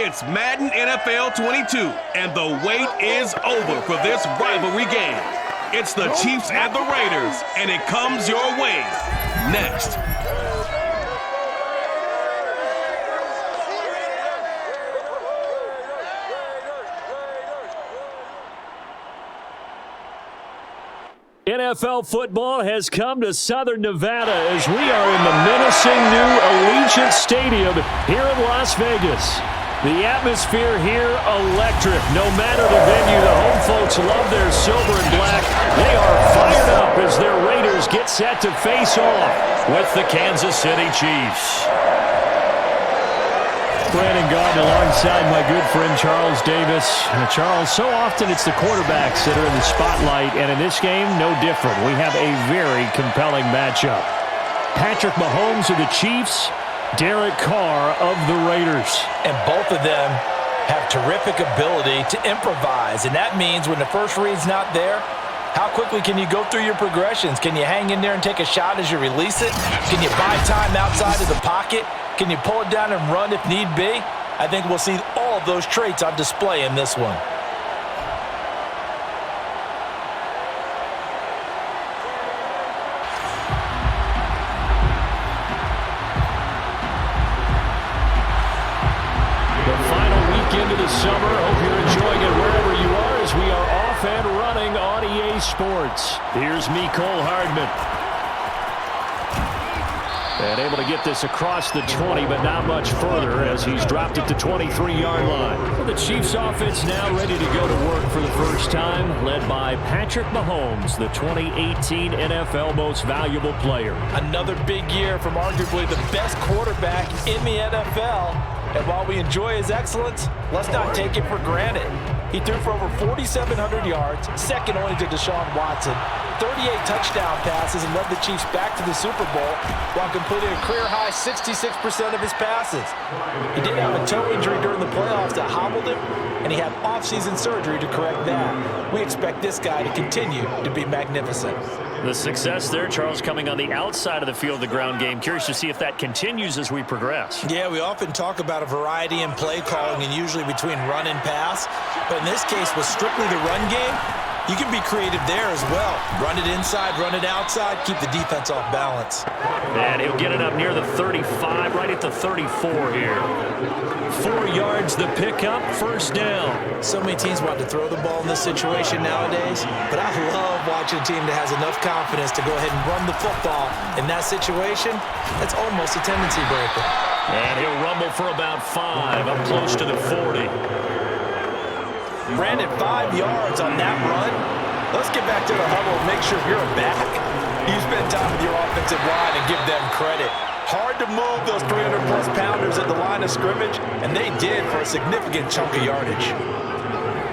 It's Madden NFL 22, and the wait is over for this rivalry game. It's the Chiefs and the Raiders, and it comes your way next. NFL football has come to Southern Nevada as we are in the menacing new Allegiant Stadium here in Las Vegas. The atmosphere here, electric. No matter the venue, the home folks love their silver and black. They are fired up as their Raiders get set to face off with the Kansas City Chiefs. Brandon Gaudin alongside my good friend Charles Davis. Charles, so often it's the quarterbacks that are in the spotlight, and in this game, no different. We have a very compelling matchup. Patrick Mahomes of the Chiefs, Derek Carr of the Raiders. And both of them have terrific ability to improvise, and that means when the first read's not there, how quickly can you go through your progressions? Can you hang in there and take a shot as you release it? Can you buy time outside of the pocket? Can you pull it down and run if need be? I think we'll see all of those traits on display in this one. The final weekend of the summer. Hope you're enjoying it wherever you are as we are off and running on EA Sports. Here's Mecole Hardman. And able to get this across the 20, but not much further as he's dropped it to 23-yard line. The Chiefs offense now ready to go to work for the first time, led by Patrick Mahomes, the 2018 NFL Most Valuable Player. Another big year from arguably the best quarterback in the NFL. And while we enjoy his excellence, let's not take it for granted. He threw for over 4,700 yards, second only to Deshaun Watson, 38 touchdown passes, and led the Chiefs back to the Super Bowl while completing a career-high 66% of his passes. He did have a toe injury during the playoffs that hobbled him, and he had off-season surgery to correct that. We expect this guy to continue to be magnificent. The success there, Charles, coming on the outside of the field, the ground game. Curious to see if that continues as we progress. Yeah, we often talk about a variety in play calling and usually between run and pass. But in this case, with strictly the run game, you can be creative there as well. Run it inside, run it outside, keep the defense off balance. And he'll get it up near the 35, right at the 34 here. 4 yards the pickup, first down. So many teams want to throw the ball in this situation nowadays, but I love watching a team that has enough confidence to go ahead and run the football. In that situation, that's almost a tendency breaker. And he'll rumble for about 5, up close to the 40. Brandon, 5 yards on that run. Let's get back to the huddle and make sure you're back. You spend time with your offensive line and give them credit. Hard to move those 300-plus pounders at the line of scrimmage, and they did for a significant chunk of yardage.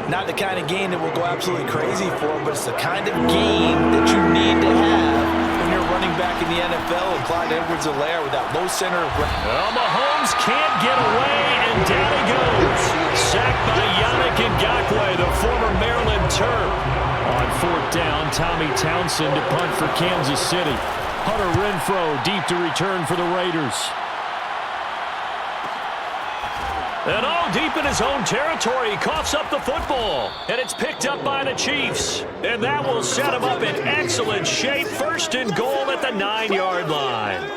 Not the kind of gain that will go absolutely crazy for, but it's the kind of gain that you need to have when you're running back in the NFL. And Clyde Edwards-Helaire with that low center of gravity. Well, Mahomes can't get away, and down he goes. Sacked by Yannick Ngakoue, the former Maryland Terp. On fourth down, Tommy Townsend to punt for Kansas City. Hunter Renfrow deep to return for the Raiders. And all deep in his own territory, he coughs up the football. And it's picked up by the Chiefs. And that will set him up in excellent shape. First and goal at the 9-yard line.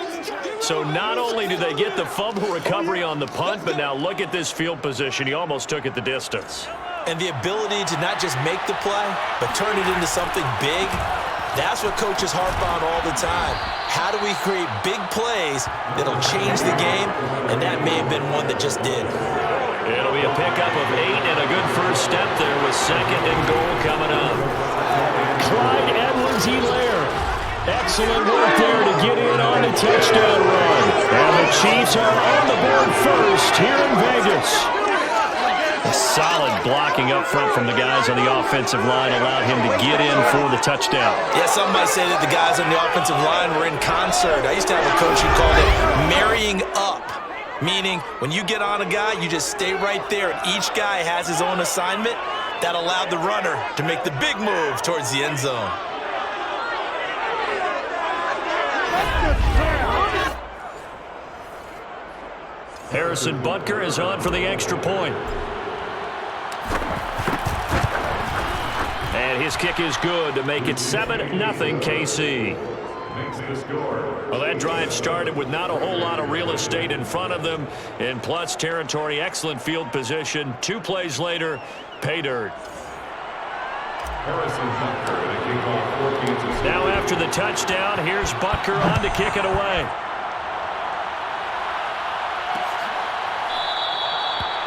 So not only do they get the fumble recovery on the punt, but now look at this field position. He almost took it the distance. And the ability to not just make the play, but turn it into something big. That's what coaches harp on all the time. How do we create big plays that'll change the game? And that may have been one that just did. It'll be a pickup of 8 and a good first step there with second and goal coming up. Clyde Edwards-Helaire. Excellent work there to get in on the touchdown run. And the Chiefs are on the board first here in Vegas. A solid blocking up front from the guys on the offensive line allowed him to get in for the touchdown. Yeah, some might say that the guys on the offensive line were in concert. I used to have a coach who called it marrying up, meaning when you get on a guy, you just stay right there, and each guy has his own assignment. That allowed the runner to make the big move towards the end zone. Harrison Butker is on for the extra point. And his kick is good to make it 7-0 KC. Well, that drive started with not a whole lot of real estate in front of them. In plus territory, excellent field position. 2 plays later, pay dirt. Now after the touchdown, here's Butker on to kick it away.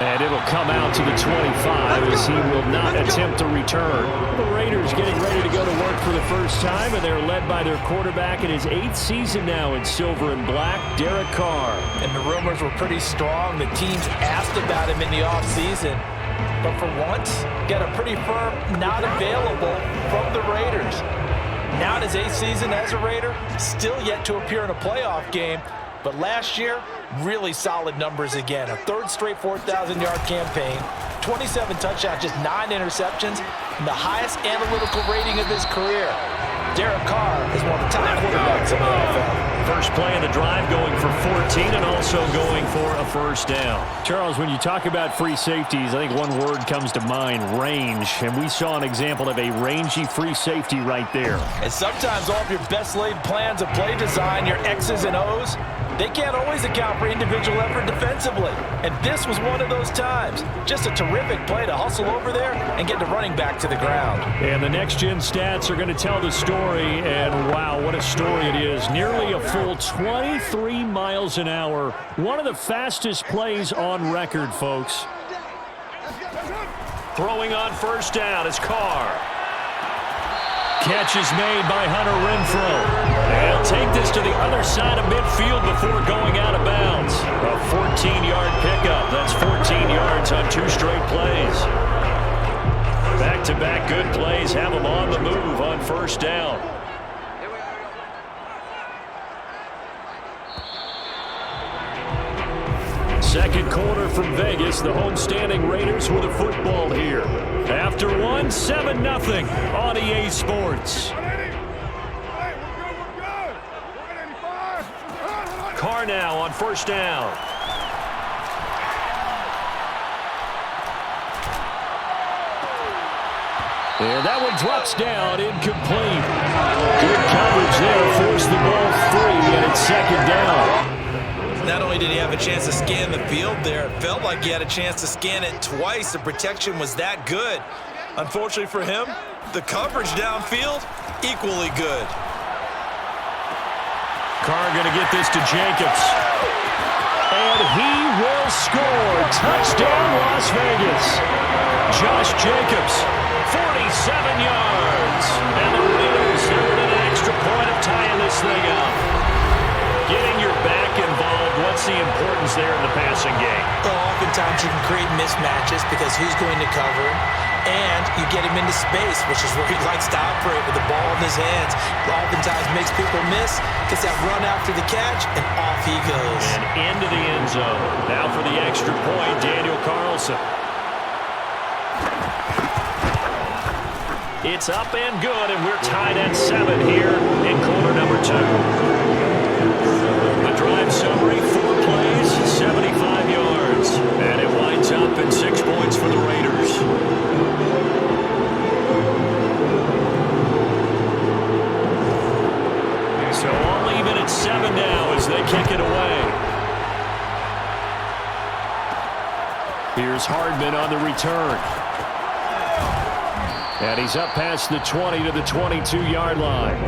And it'll come out to the 25 as he will not attempt to return. The Raiders getting ready to go to work for the first time, and they're led by their quarterback in his 8th season now in silver and black, Derek Carr. And the rumors were pretty strong. The teams asked about him in the offseason. But for once, got a pretty firm not available from the Raiders. Now in his 8th season as a Raider, still yet to appear in a playoff game. But last year, really solid numbers again. A 3rd straight 4,000-yard campaign, 27 touchdowns, just 9 interceptions, and the highest analytical rating of his career. Derek Carr is one of the top quarterbacks in the NFL. First play of the drive going for 14 and also going for a first down. Charles, when you talk about free safeties, I think one word comes to mind, range. And we saw an example of a rangy free safety right there. And sometimes all of your best laid plans of play design, your X's and O's, they can't always account for individual effort defensively. And this was one of those times. Just a terrific play to hustle over there and get the running back to the ground. And the next-gen stats are going to tell the story. And, wow, what a story it is. Nearly a full 23 miles an hour. One of the fastest plays on record, folks. Throwing on first down is Carr. Catch is made by Hunter Renfrow. They'll take this to the other side of midfield before going out of bounds. A 14-yard pickup. That's 14 yards on 2 straight plays. Back-to-back good plays have them on the move on first down. Second quarter from Vegas. The homestanding Raiders with the football here. After one, 7-0 on EA Sports. Carr now on first down. And that one drops down, incomplete. Good coverage there, forced the ball free, and it's second down. Not only did he have a chance to scan the field there, it felt like he had a chance to scan it twice. The protection was that good. Unfortunately for him, the coverage downfield, equally good. Carr going to get this to Jacobs. And he will score. Touchdown, Las Vegas. Josh Jacobs, 47 yards. And the Raiders are in an extra point of tying this thing up. Getting your back involved, what's the importance there in the passing game? Well, oftentimes you can create mismatches because who's going to cover him, and you get him into space, which is where he likes to operate with the ball in his hands. Oftentimes makes people miss, gets that run after the catch, and off he goes. And into the end zone. Now for the extra point, Daniel Carlson. It's up and good, and we're tied at 7 here in quarter number 2. The drive summary, 4 plays, 75 yards. And it winds up in 6 points for the Raiders. So all even at 7 now as they kick it away. Here's Hardman on the return. And he's up past the 20 to the 22-yard line.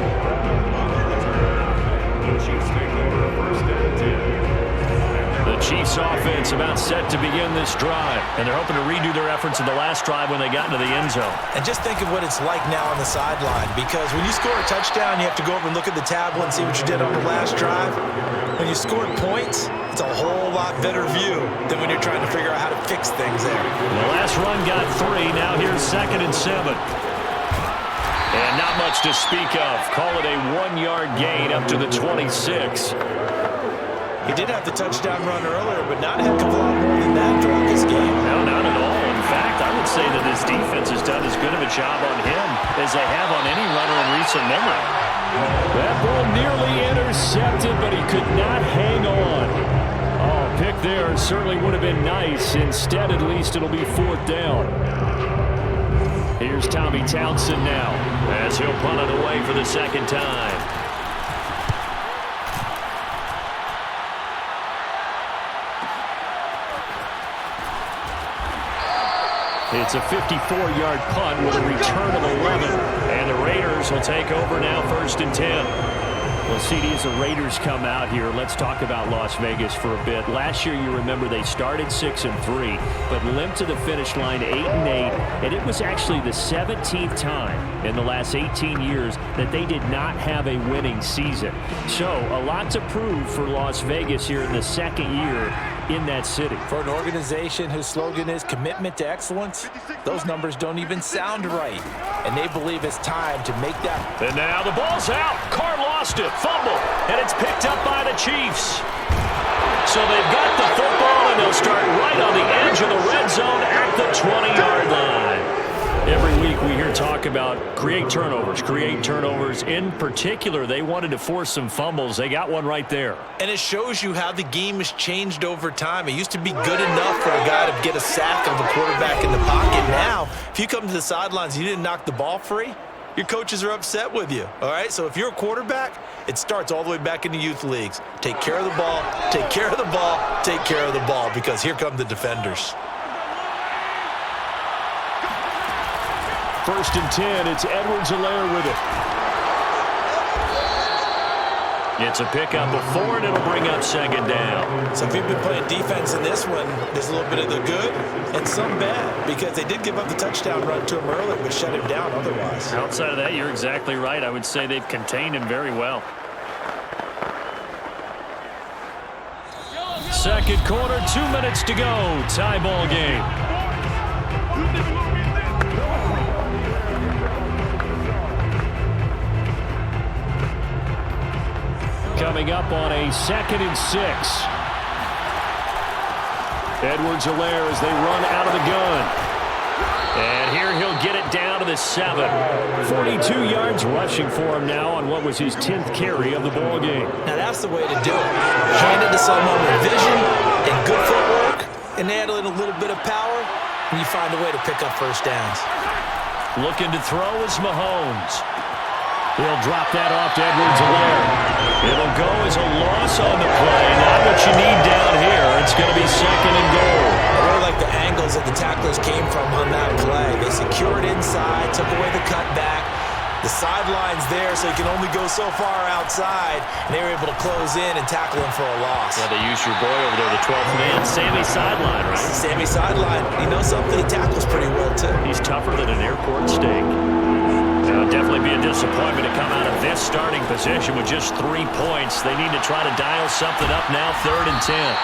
The Chiefs offense about set to begin this drive. And they're hoping to redo their efforts in the last drive when they got into the end zone. And just think of what it's like now on the sideline, because when you score a touchdown, you have to go over and look at the tablet and see what you did on the last drive. When you scored points, it's a whole lot better view than when you're trying to figure out how to fix things there. The last run got 3. Now here's 2nd and 7. And not much to speak of. Call it a 1-yard gain up to the 26. He did have the touchdown run earlier, but not a heck of a lot more than that throughout this game. No, not at all. In fact, I would say that this defense has done as good of a job on him as they have on any runner in recent memory. That ball nearly intercepted, but he could not hang on. Oh, pick there. Certainly would have been nice. Instead, at least, it'll be 4th down. Here's Tommy Townsend now, as he'll punt it away for the second time. It's a 54-yard punt with a return of 11. And the Raiders will take over now, 1st and 10. Well, CD, as the Raiders come out here, let's talk about Las Vegas for a bit. Last year, you remember, they started 6-3, but limped to the finish line 8-8, and it was actually the 17th time in the last 18 years that they did not have a winning season. So, a lot to prove for Las Vegas here in the second year in that city. For an organization whose slogan is commitment to excellence, those numbers don't even sound right. And they believe it's time to make that. And now the ball's out. Carr lost it. Fumble. And it's picked up by the Chiefs. So they've got the football, and they'll start right on the edge of the red zone at the 20-yard line. Every week we hear talk about create turnovers. In particular, they wanted to force some fumbles. They got one right there. And it shows you how the game has changed over time. It used to be good enough for a guy to get a sack of a quarterback in the pocket. Now, if you come to the sidelines and you didn't knock the ball free, your coaches are upset with you. All right? So if you're a quarterback, it starts all the way back in the youth leagues. Take care of the ball, take care of the ball, take care of the ball, because here come the defenders. 1st and 10, it's Edwards-Helaire with it. It's a pickup of 4, and it'll bring up 2nd down. So if you've been playing defense in this one, there's a little bit of the good and some bad, because they did give up the touchdown run to him earlier, but shut him down otherwise. Outside of that, you're exactly right. I would say they've contained him very well. Second quarter, 2 minutes to go. Tie ball game. Coming up on a 2nd and 6. Edwards-Helaire as they run out of the gun. And here he'll get it down to the 7. 42 yards rushing for him now on what was his 10th carry of the ball game. Now that's the way to do it. Hand it to someone with vision and good footwork, and add in a little bit of power, and you find a way to pick up 1st downs. Looking to throw is Mahomes. He'll drop that off to Edwards-Helaire. It'll go as a loss on the play. Not what you need down here. It's going to be 2nd and goal. I really like the angles that the tacklers came from on that play. They secured inside, took away the cutback. The sideline's there, so you can only go so far outside, and they were able to close in and tackle him for a loss. Yeah, they used your boy over there, the 12th man, Sammy Sideline, right? Sammy Sideline. You know something? He tackles pretty well, too. He's tougher than an airport steak. It'll definitely be a disappointment to come out of this starting position with just 3 points. They need to try to dial something up now, 3rd and 10.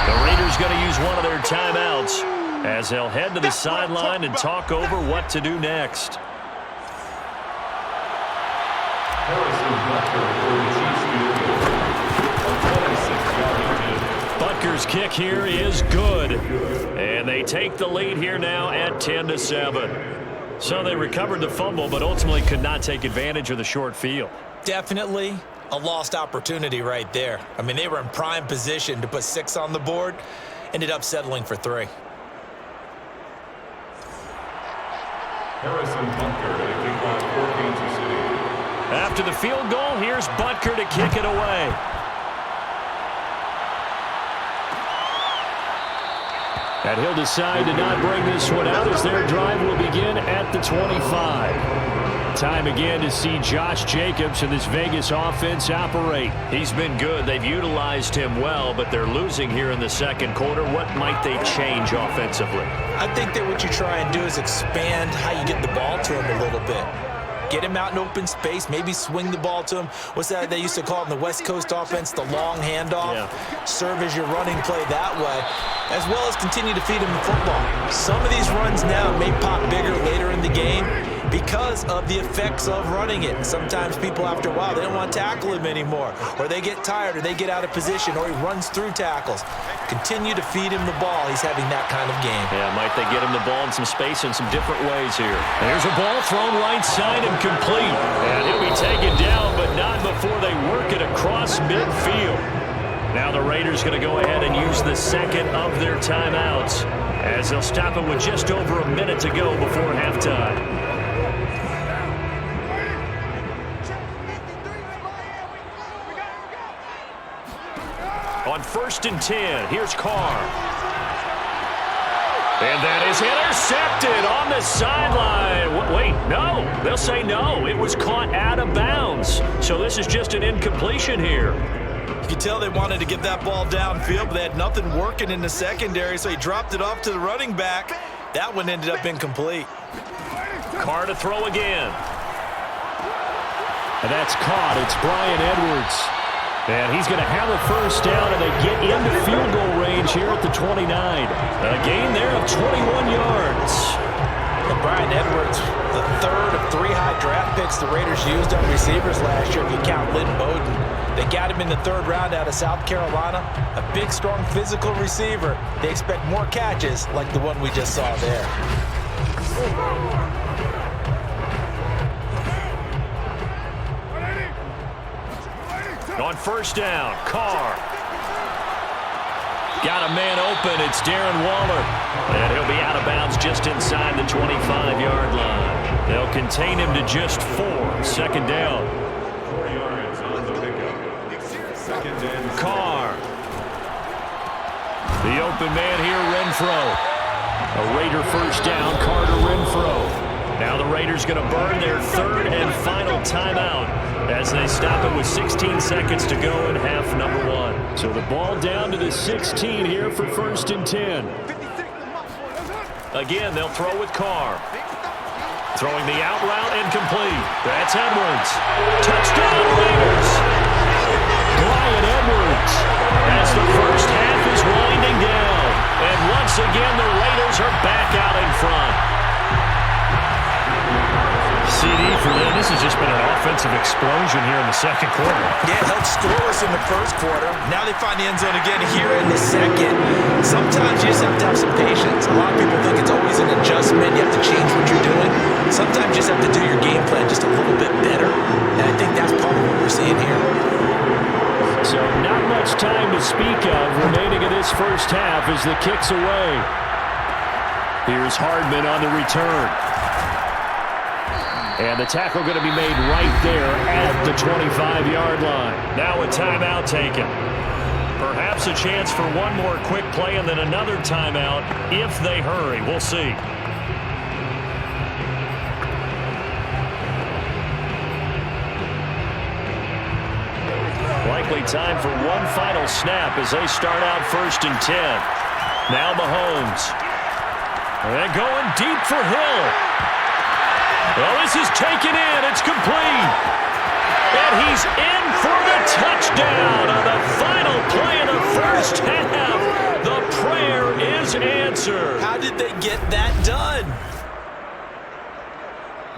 The Raiders going to use one of their timeouts as they'll head to the sideline and talk over what to do next. Butker's kick here is good. And they take the lead here now at 10-7. So they recovered the fumble, but ultimately could not take advantage of the short field. Definitely a lost opportunity right there. I mean, they were in prime position to put 6 on the board, ended up settling for 3. After the field goal, here's Butker to kick it away. And he'll decide to not bring this one out as their drive will begin at the 25. Time again to see Josh Jacobs and this Vegas offense operate. He's been good. They've utilized him well, but they're losing here in the second quarter. What might they change offensively? I think that what you try and do is expand how you get the ball to him a little bit. Get him out in open space, maybe swing the ball to him. What's that they used to call it in the West Coast offense, the long handoff? Yeah. Serve as your running play that way, as well as continue to feed him the football. Some of these runs now may pop bigger later in the game because of the effects of running it. Sometimes people, after a while, they don't want to tackle him anymore, or they get tired, or they get out of position, or he runs through tackles. Continue to feed him the ball. He's having that kind of game. Yeah, might they get him the ball in some space in some different ways here. There's a ball thrown right side and complete. And he'll be taken down, but not before they work it across midfield. Now the Raiders going to go ahead and use the second of their timeouts as they'll stop it with just over a minute to go before halftime. On 1st and 10, here's Carr. And that is intercepted on the sideline. Wait, no. They'll say no. It was caught out of bounds. So this is just an incompletion here. You can tell they wanted to get that ball downfield, but they had nothing working in the secondary, so he dropped it off to the running back. That one ended up incomplete. Carr to throw again. And that's caught. It's Bryan Edwards. And he's going to have a first down, and they get into field goal range here at the 29. A gain there of 21 yards. And Bryan Edwards, the third of 3 high draft picks the Raiders used on receivers last year, if you count Lynn Bowden. They got him in the 3rd round out of South Carolina. A big, strong, physical receiver. They expect more catches like the one we just saw there. On 1st down, Carr. Got a man open. It's Darren Waller. And he'll be out of bounds just inside the 25-yard line. They'll contain him to just 4. 2nd down. Carr. The open man here, Renfro. A Raider first down, Carter Renfro. Now the Raiders going to burn their 3rd and final timeout as they stop it with 16 seconds to go in half number 1. So the ball down to the 16 here for 1st and 10. Again, they'll throw with Carr. Throwing the out route incomplete. That's Edwards. Touchdown Raiders. Bryan Edwards. As the first half is winding down. And once again, the Raiders are back out in front. CD for them. This has just been an offensive explosion here in the 2nd quarter. Yeah, held scoreless in the 1st quarter. Now they find the end zone again here in the 2nd. Sometimes you just have to have some patience. A lot of people think it's always an adjustment. You have to change what you're doing. Sometimes you just have to do your game plan just a little bit better. And I think that's part of what we're seeing here. So not much time to speak of remaining in this first half as the kick's away. Here's Hardman on the return. And the tackle going to be made right there at the 25-yard line. Now a timeout taken. Perhaps a chance for one more quick play and then another timeout if they hurry. We'll see. Likely time for one final snap as they start out 1st and 10. Now Mahomes. And going deep for Hill. Well, this is taken in. It's complete. And he's in for the touchdown on the final play of the first half. The prayer is answered. How did they get that done?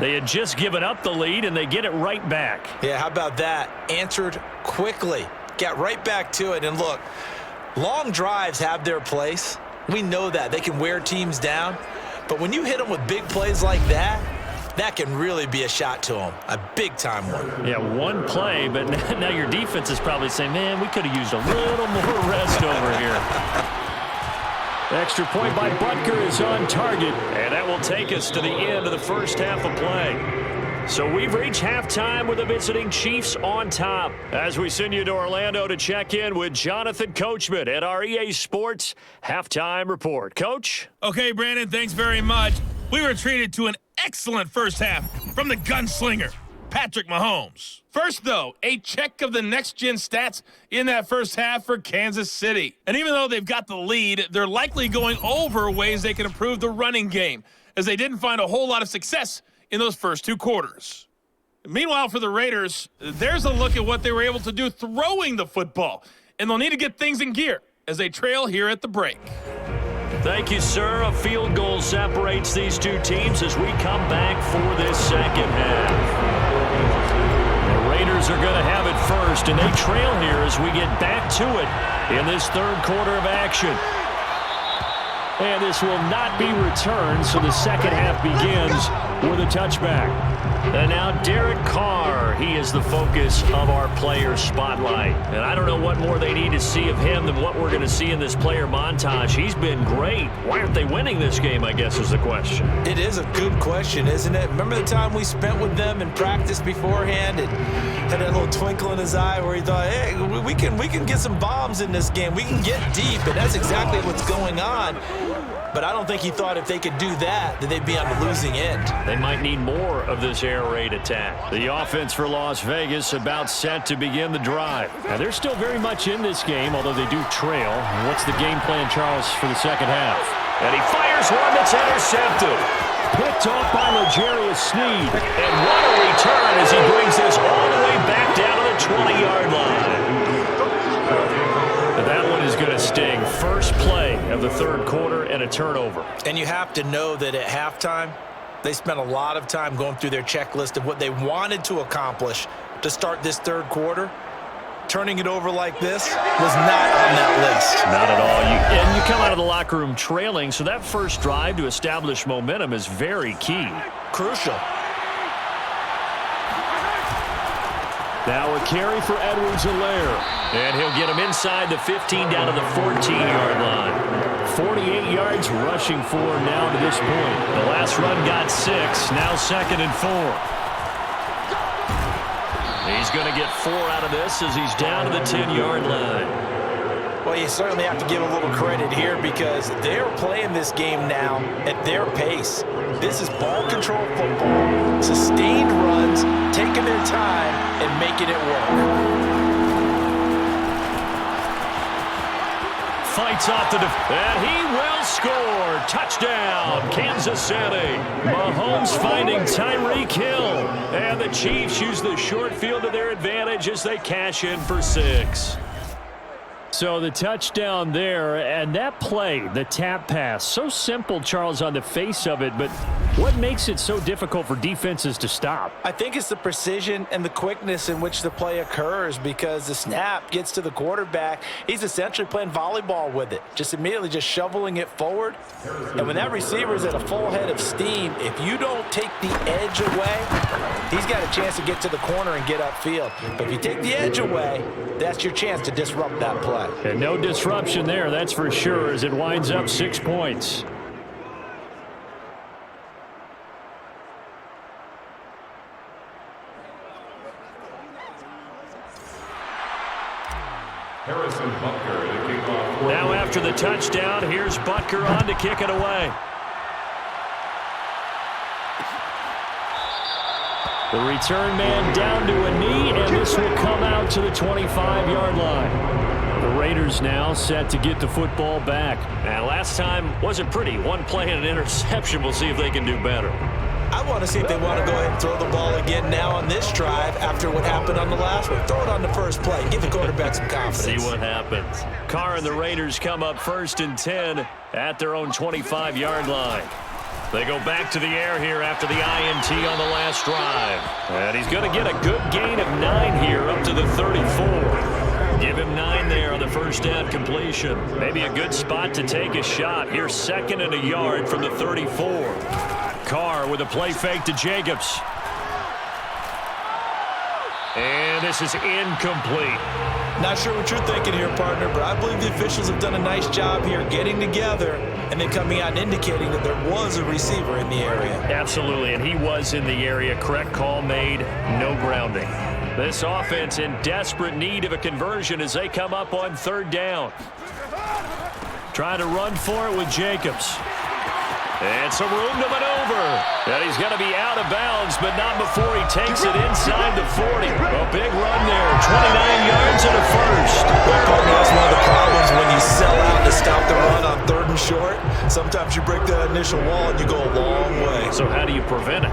They had just given up the lead, and they get it right back. Yeah, how about that? Answered quickly. Got right back to it. And look, long drives have their place. We know that. They can wear teams down. But when you hit them with big plays like that, that can really be a shot to them. A big-time one. Yeah, one play, but now your defense is probably saying, man, we could have used a little more rest over here. Extra point by Butker is on target. And that will take us to the end of the first half of play. So we've reached halftime with the visiting Chiefs on top. As we send you to Orlando to check in with Jonathan Coachman at our EA Sports Halftime Report. Coach? Okay, Brandon, thanks very much. We were treated to an excellent first half from the gunslinger, Patrick Mahomes. First, though, a check of the next-gen stats in that first half for Kansas City. And even though they've got the lead, they're likely going over ways they can improve the running game, as they didn't find a whole lot of success in those first 2 quarters. Meanwhile, for the Raiders, there's a look at what they were able to do throwing the football, and they'll need to get things in gear as they trail here at the break. Thank you, sir. A field goal separates these two teams as we come back for this second half. The Raiders are going to have it first, and they trail here as we get back to it in this 3rd quarter of action. And this will not be returned, so the second half begins with a touchback. And now Derek Carr, he is the focus of our player spotlight. And I don't know what more they need to see of him than what we're going to see in this player montage. He's been great. Why aren't they winning this game, I guess, is the question. It is a good question, isn't it? Remember the time we spent with them in practice beforehand and had that little twinkle in his eye where he thought, hey, we can get some bombs in this game. We can get deep, and that's exactly what's going on. But I don't think he thought if they could do that they'd be on the losing end. They might need more of this air raid attack. The offense for Las Vegas about set to begin the drive. Now, they're still very much in this game, although they do trail. What's the game plan, Charles, for the second half? And he fires one that's intercepted. Picked off by L'Jarius Sneed. And what a return as he brings this all the way back down to the 20-yard line. That one is going to sting. First play of the third quarter and a turnover. And you have to know that at halftime, they spent a lot of time going through their checklist of what they wanted to accomplish to start this third quarter. Turning it over like this was not on that list. Not at all. And you come out of the locker room trailing, so that first drive to establish momentum is very key. Crucial. Now a carry for Edwards-Helaire. And he'll get him inside the 15 down to the 14-yard line. 48 yards rushing for now to this point. The last run got 6. Now 2nd and 4. He's going to get 4 out of this as he's down to the 10-yard line. Well, you certainly have to give a little credit here because they're playing this game now at their pace. This is ball control football, sustained runs, taking their time and making it work. Fights off the and he will score. Touchdown, Kansas City. Mahomes finding Tyreek Hill. And the Chiefs use the short field to their advantage as they cash in for 6. So the touchdown there, and that play, the tap pass, so simple, Charles, on the face of it, but what makes it so difficult for defenses to stop? I think it's the precision and the quickness in which the play occurs because the snap gets to the quarterback. He's essentially playing volleyball with it, just immediately just shoveling it forward. And when that receiver's at a full head of steam, if you don't take the edge away, he's got a chance to get to the corner and get upfield. But if you take the edge away, that's your chance to disrupt that play. And no disruption there, that's for sure, as it winds up 6 points. Now after the touchdown, here's Butker on to kick it away. The return man down to a knee, and this will come out to the 25-yard line. The Raiders now set to get the football back. Now, last time wasn't pretty. One play and an interception. We'll see if they can do better. I want to see if they want to go ahead and throw the ball again now on this drive after what happened on the last one. Throw it on the first play. Give the quarterback some confidence. See what happens. Carr and the Raiders come up 1st and 10 at their own 25-yard line. They go back to the air here after the INT on the last drive. And he's going to get a good gain of 9 here up to the 34. Give him 9 there on the first down completion. Maybe a good spot to take a shot. Here's 2nd and a yard from the 34. Carr with a play fake to Jacobs. And this is incomplete. Not sure what you're thinking here, partner, but I believe the officials have done a nice job here getting together and then coming out and indicating that there was a receiver in the area. Absolutely, and he was in the area. Correct call made, no grounding. This offense in desperate need of a conversion as they come up on 3rd down. Trying to run for it with Jacobs. And some room to maneuver. And he's going to be out of bounds, but not before he takes it inside the 40. A big run there, 29 yards and a first. Well, partner, that's one of the problems when you sell out to stop the run on 3rd and short. Sometimes you break that initial wall and you go a long way. So how do you prevent it?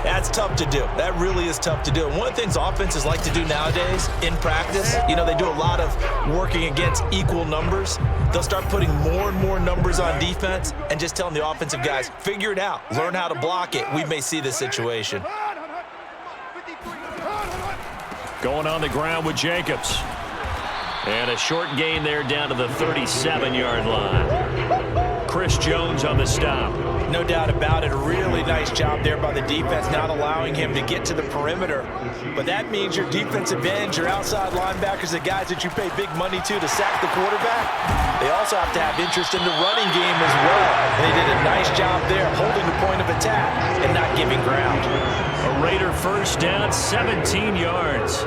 That's tough to do. That really is tough to do. And one of the things offenses like to do nowadays in practice, you know, they do a lot of working against equal numbers. They'll start putting more and more numbers on defense and just telling the offensive guys, figure it out. Learn how to block it. We may see this situation. Going on the ground with Jacobs. And a short gain there down to the 37-yard line. Chris Jones on the stop. No doubt about it. A really nice job there by the defense, not allowing him to get to the perimeter. But that means your defensive ends, your outside linebackers, the guys that you pay big money to sack the quarterback, they also have to have interest in the running game as well. And they did a nice job there, holding the point of attack and not giving ground. A Raider first down, 17 yards.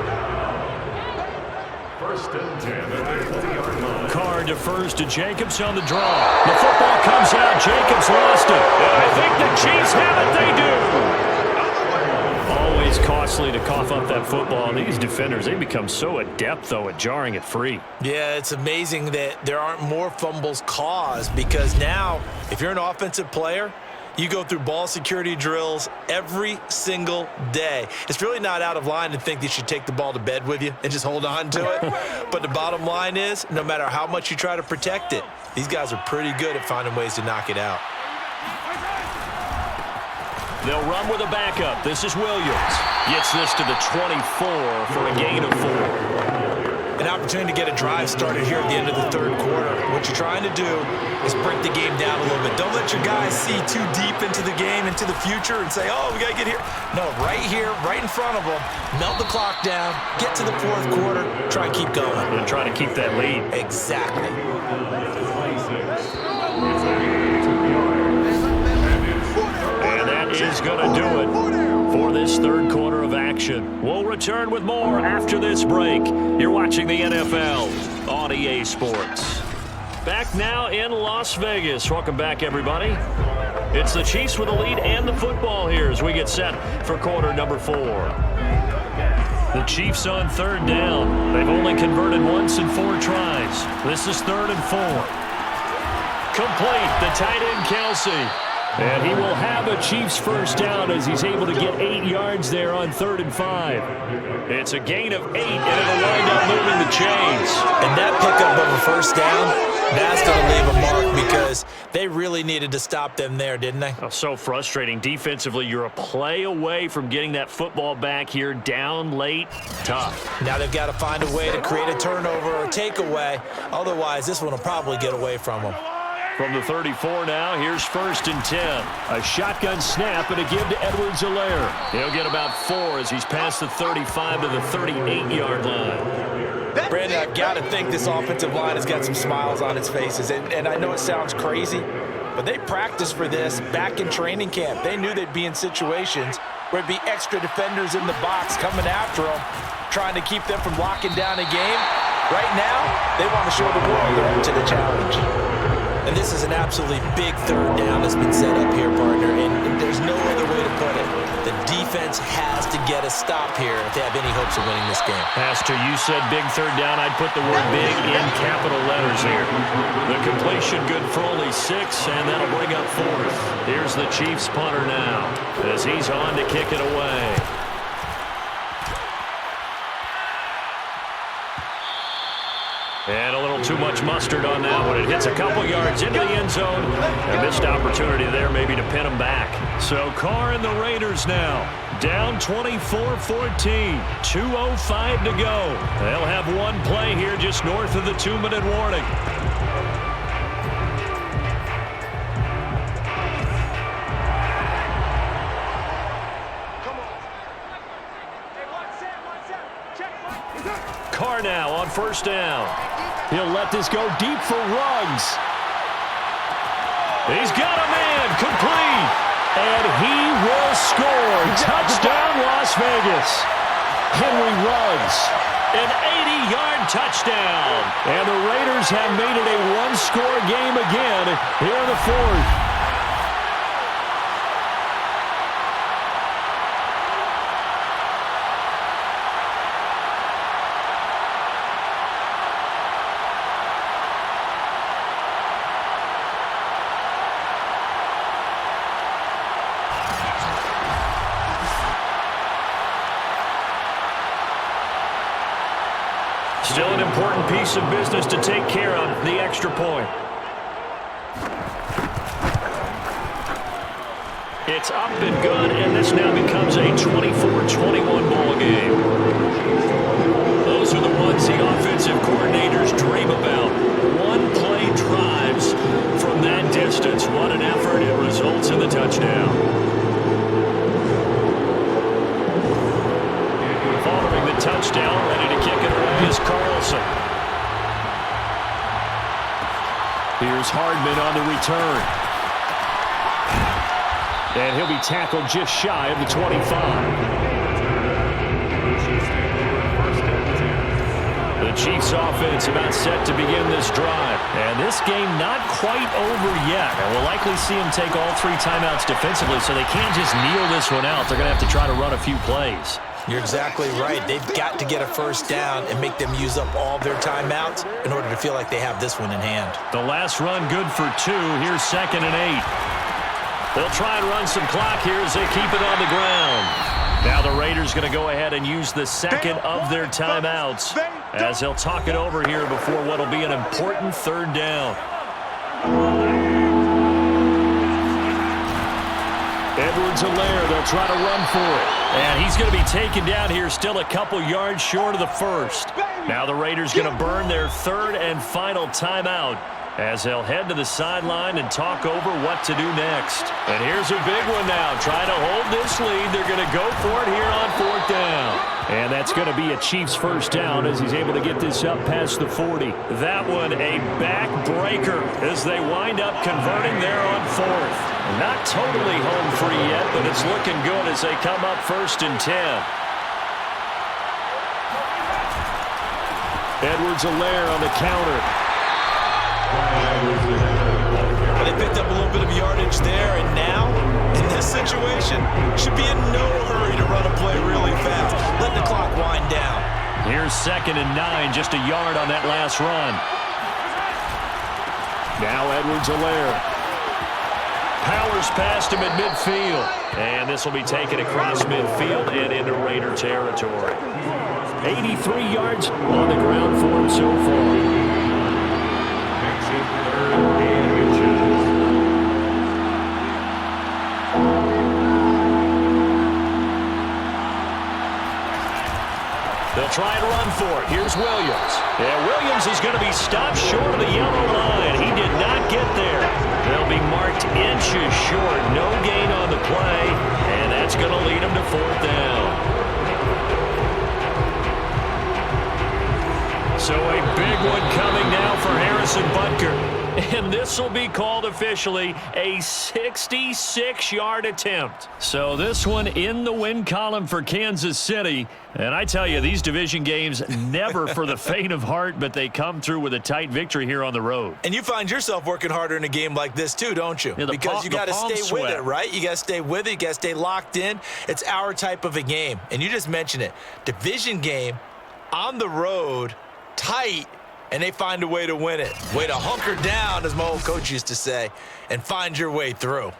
First and 10 at the 20-yard line. Carr defers to Jacobs on the draw. The football comes out. Jacobs lost it. I think the Chiefs have it. They do. Always costly to cough up that football. These defenders, they become so adept, though, at jarring it free. Yeah, it's amazing that there aren't more fumbles caused, because now, if you're an offensive player, you go through ball security drills every single day. It's really not out of line to think that you should take the ball to bed with you and just hold on to it. But the bottom line is, no matter how much you try to protect it, these guys are pretty good at finding ways to knock it out. They'll run with a backup. This is Williams. Gets this to the 24 for a gain of 4. An opportunity to get a drive started here at the end of the third quarter. What you're trying to do is break the game down a little bit. Don't let your guys see too deep into the game, into the future, and say, oh, we got to get here. No, right here, right in front of them, melt the clock down, get to the fourth quarter, try and keep going. And try to keep that lead. Exactly. And that is going to do it for this third quarter of action. We'll return with more after this break. You're watching the NFL on EA Sports. Back now in Las Vegas. Welcome back, everybody. It's the Chiefs with the lead and the football here as we get set for quarter number 4. The Chiefs on third down. They've only converted once in 4 tries. This is 3rd and 4. Complete. The tight end, Kelsey. And he will have a Chiefs first down as he's able to get 8 yards there on 3rd and 5. It's a gain of 8, and it'll wind up moving the chains. And that pickup of a first down, that's going to leave a mark, because they really needed to stop them there, didn't they? Oh, so frustrating. Defensively, you're a play away from getting that football back here down late. Tough. Now they've got to find a way to create a turnover or a takeaway. Otherwise, this one will probably get away from them. From the 34 now, here's 1st and 10. A shotgun snap and a give to Edwards-Helaire. He'll get about 4 as he's past the 35 to the 38-yard line. Brandon, I've got to think this offensive line has got some smiles on its faces. And I know it sounds crazy, but they practiced for this back in training camp. They knew they'd be in situations where it'd be extra defenders in the box coming after them, trying to keep them from locking down a game. Right now, they want to show the world they're up to the challenge. And this is an absolutely big third down that's been set up here, partner, and there's no other way to put it. The defense has to get a stop here if they have any hopes of winning this game. Pastor, you said big third down. I'd put the word big in capital letters here. The completion good for only 6, and that'll bring up 4th. Here's the Chiefs punter now as he's on to kick it away. And a little too much mustard on that one. It hits a couple yards into the end zone. A missed opportunity there maybe to pin them back. So Carr and the Raiders now down 24-14. 2:05 to go. They'll have one play here just north of the 2-minute warning. Carr now on first down. He'll let this go deep for Ruggs. He's got a man, complete. And he will score. Touchdown, Las Vegas. Henry Ruggs, an 80-yard touchdown. And the Raiders have made it a one-score game again here in the 4th. Still an important piece of business to take care of, the extra point. It's up and good, and this now becomes a 24-21 ball game. Those are the ones the offensive coordinators dream about. One-play drives from that distance. What an effort. It results in now. Ready to kick it away is Carlson. Here's Hardman on the return. And he'll be tackled just shy of the 25. The Chiefs offense about set to begin this drive. And this game not quite over yet. And we'll likely see them take all 3 timeouts defensively, so they can't just kneel this one out. They're going to have to try to run a few plays. You're exactly right. They've got to get a first down and make them use up all their timeouts in order to feel like they have this one in hand. The last run good for 2. Here's 2nd and 8. They'll try and run some clock here as they keep it on the ground. Now the Raiders going to go ahead and use the second of their timeouts as they'll talk it over here before what will be an important 3rd down. Edwards-Helaire, they'll try to run for it. And he's going to be taken down here, still a couple yards short of the first. Now the Raiders going to burn their 3rd and final timeout as they'll head to the sideline and talk over what to do next. And here's a big one now. Trying to hold this lead. They're going to go for it here on 4th down. And that's going to be a Chiefs first down as he's able to get this up past the 40. That one a backbreaker as they wind up converting there on 4th. Not totally home free yet, but it's looking good as they come up 1st and 10. Edwards-Helaire on the counter. They picked up a little bit of yardage there, and now, in this situation, should be in no hurry to run a play really fast. Let the clock wind down. Here's 2nd and 9, just a yard on that last run. Now Edwards-Helaire. Powers past him at midfield. And this will be taken across midfield and into Raider territory. 83 yards on the ground for him so far. They'll try and run for it. Here's Williams. Yeah, Williams is going to be stopped short of the yellow line. He did not get there. They'll be marked inches short. No gain on the play, and that's going to lead them to 4th down. So a big one coming now for Harrison Butker. And this will be called officially a 66-yard attempt. So this one in the win column for Kansas City. And I tell you, these division games never for the faint of heart, but they come through with a tight victory here on the road. And you find yourself working harder in a game like this too, don't you? Yeah, because you got to stay with it, right? You got to stay with it. You got to stay locked in. It's our type of a game. And you just mentioned it. Division game on the road, tight, and they find a way to win it. Way to hunker down, as my old coach used to say, and find your way through.